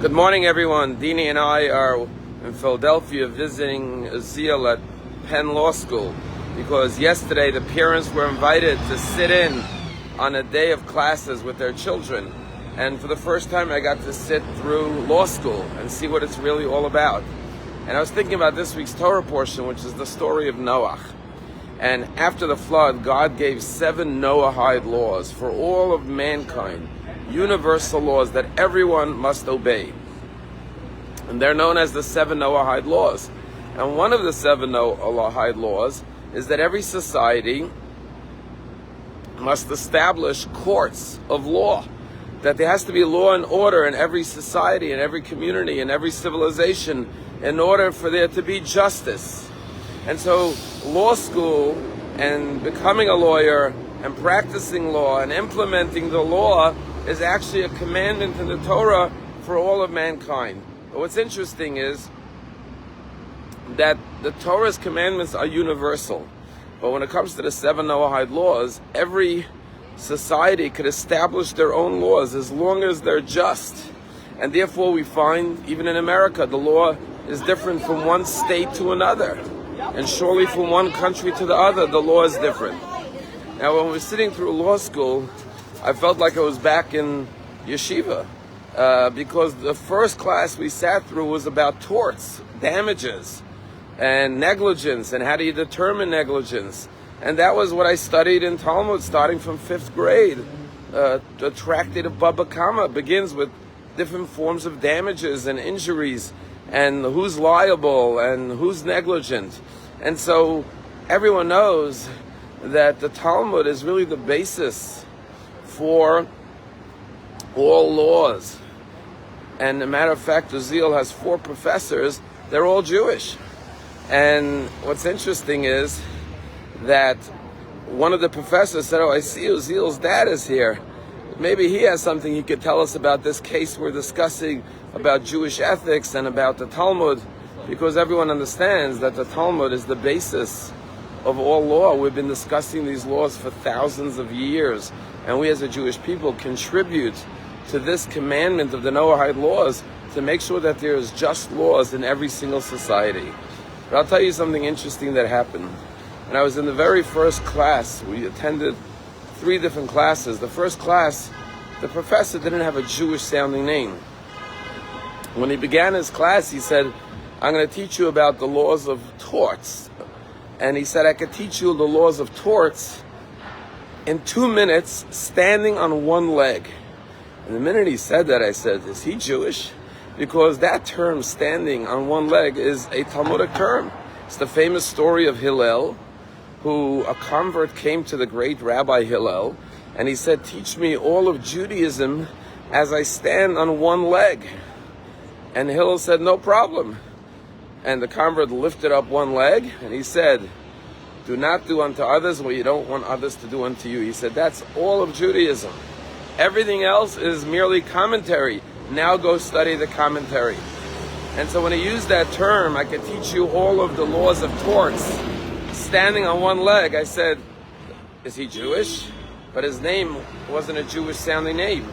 Good morning, everyone. Dini and I are in Philadelphia visiting Azil at Penn Law School because yesterday the parents were invited to sit in on a day of classes with their children. And for the first time, I got to sit through law school and see what it's really all about. And I was thinking about this week's Torah portion, which is the story of Noah. And after the flood, God gave 7 Noahide laws for all of mankind, universal laws that everyone must obey. And they're known as the 7 Noahide laws. And one of the 7 Noahide laws is that every society must establish courts of law, that there has to be law and order in every society, in every community, in every civilization, in order for there to be justice. And so law school and becoming a lawyer and practicing law and implementing the law is actually a commandment in the Torah for all of mankind. But what's interesting is that the Torah's commandments are universal. But when it comes to the 7 Noahide laws, every society could establish their own laws as long as they're just. And therefore we find, even in America, the law is different from one state to another. And surely from one country to the other, the law is different. Now, when we're sitting through law school, I felt like I was back in yeshiva, because the first class we sat through was about torts, damages, and negligence, and how do you determine negligence. And that was what I studied in Talmud, starting from 5th grade. The tractate of Baba Kama begins with different forms of damages and injuries, and who's liable and who's negligent. And so everyone knows that the Talmud is really the basis for all laws. And as a matter of fact, Azil has 4 professors. They're all Jewish. And what's interesting is that one of the professors said, I see Azil's dad is here. Maybe he has something he could tell us about this case we're discussing about Jewish ethics and about the Talmud, because everyone understands that the Talmud is the basis of all law. We've been discussing these laws for thousands of years, and we as a Jewish people contribute to this commandment of the Noahide laws to make sure that there is just laws in every single society. But I'll tell you something interesting that happened. And I was in the very first class. We attended 3 different classes. The first class, the professor didn't have a Jewish sounding name. When he began his class, he said, I'm going to teach you about the laws of torts. And he said, I could teach you the laws of torts in 2 minutes, standing on one leg. And the minute he said that, I said, is he Jewish? Because that term, standing on one leg, is a Talmudic term. It's the famous story of Hillel, who a convert came to the great Rabbi Hillel, and he said, teach me all of Judaism as I stand on one leg. And Hillel said, no problem. And the convert lifted up one leg, and he said, do not do unto others what you don't want others to do unto you. He said, that's all of Judaism. Everything else is merely commentary. Now go study the commentary. And so when he used that term, I could teach you all of the laws of torts, standing on one leg. I said, is he Jewish? But his name wasn't a Jewish sounding name.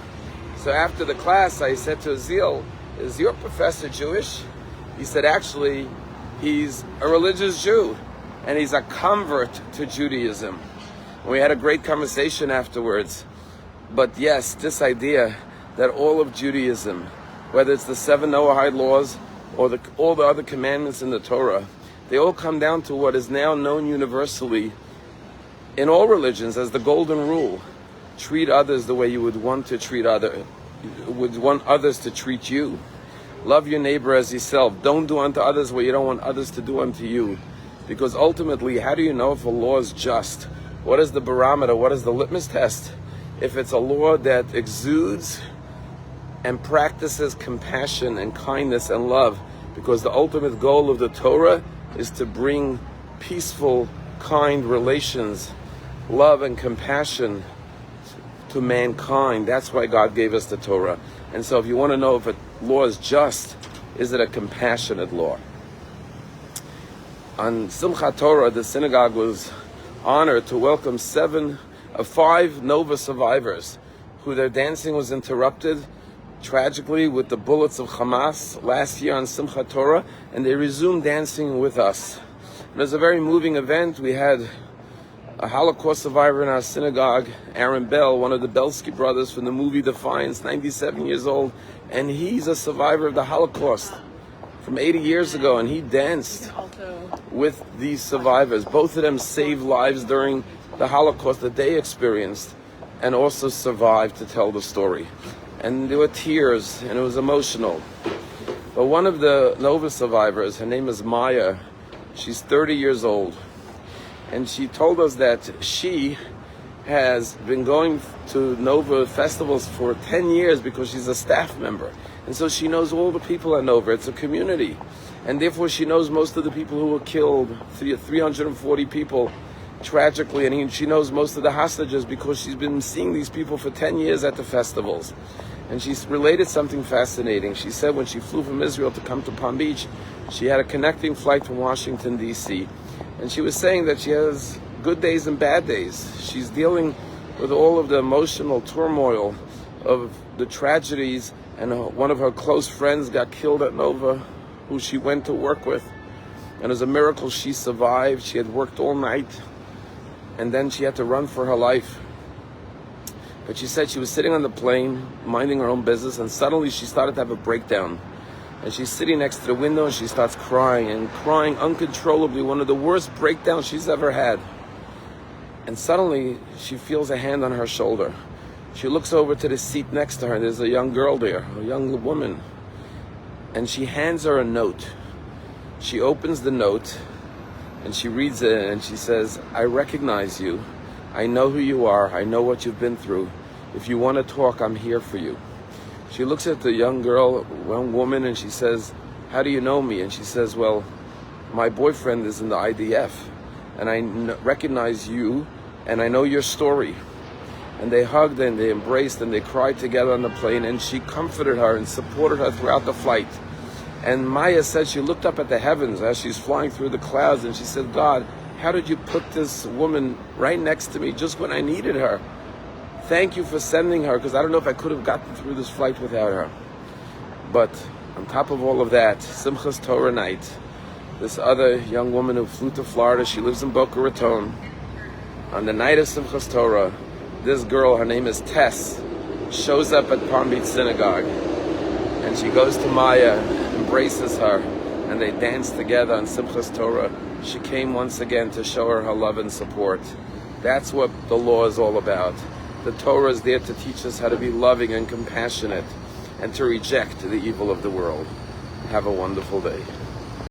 So after the class, I said to Azil, is your professor Jewish? He said, actually, he's a religious Jew, and he's a convert to Judaism. And we had a great conversation afterwards. But yes, this idea that all of Judaism, whether it's the 7 Noahide laws or all the other commandments in the Torah, they all come down to what is now known universally in all religions as the golden rule. Treat others the way you would want others to treat you. Love your neighbor as yourself. Don't do unto others what you don't want others to do unto you. Because ultimately, how do you know if a law is just? What is the barometer? What is the litmus test? If it's a law that exudes and practices compassion and kindness and love, because the ultimate goal of the Torah is to bring peaceful, kind relations, love and compassion to mankind. That's why God gave us the Torah. And so if you want to know if a law is just, is it a compassionate law? On Simchat Torah, the synagogue was honored to welcome 5 Nova survivors who their dancing was interrupted tragically with the bullets of Hamas last year on Simchat Torah, and they resumed dancing with us. It was a very moving event. We had a Holocaust survivor in our synagogue, Aaron Bell, one of the Belsky brothers from the movie Defiance, 97 years old, and he's a survivor of the Holocaust from 80 years ago, and he danced with these survivors. Both of them saved lives during the Holocaust that they experienced and also survived to tell the story. And there were tears, and it was emotional. But one of the Nova survivors, her name is Maya, she's 30 years old, and she told us that she has been going to Nova festivals for 10 years because she's a staff member. And so she knows all the people at Nova. It's a community. And therefore she knows most of the people who were killed, 340 people, tragically. And she knows most of the hostages because she's been seeing these people for 10 years at the festivals. And she's related something fascinating. She said when she flew from Israel to come to Palm Beach, she had a connecting flight from Washington, D.C., and she was saying that she has good days and bad days. She's dealing with all of the emotional turmoil of the tragedies, and one of her close friends got killed at Nova, who she went to work with. And it was a miracle she survived. She had worked all night, and then she had to run for her life. But she said she was sitting on the plane, minding her own business, and suddenly she started to have a breakdown. And she's sitting next to the window, and she starts crying, and crying uncontrollably, one of the worst breakdowns she's ever had. And suddenly, she feels a hand on her shoulder. She looks over to the seat next to her, and there's a young girl there, a young woman. And she hands her a note. She opens the note, and she reads it, and she says, "I recognize you. I know who you are. I know what you've been through. If you want to talk, I'm here for you." She looks at the young girl, young woman, and she says, "How do you know me?" And she says, "Well, my boyfriend is in the IDF, and I recognize you, and I know your story." And they hugged and they embraced and they cried together on the plane, and she comforted her and supported her throughout the flight. And Maya said she looked up at the heavens as she's flying through the clouds, and she said, "God, how did you put this woman right next to me just when I needed her? Thank you for sending her, because I don't know if I could have gotten through this flight without her." But on top of all of that, Simchas Torah night, this other young woman who flew to Florida, she lives in Boca Raton. On the night of Simchas Torah, this girl, her name is Tess, shows up at Palm Beach Synagogue, and she goes to Maya, embraces her, and they dance together on Simchas Torah. She came once again to show her love and support. That's what the law is all about. The Torah is there to teach us how to be loving and compassionate and to reject the evil of the world. Have a wonderful day.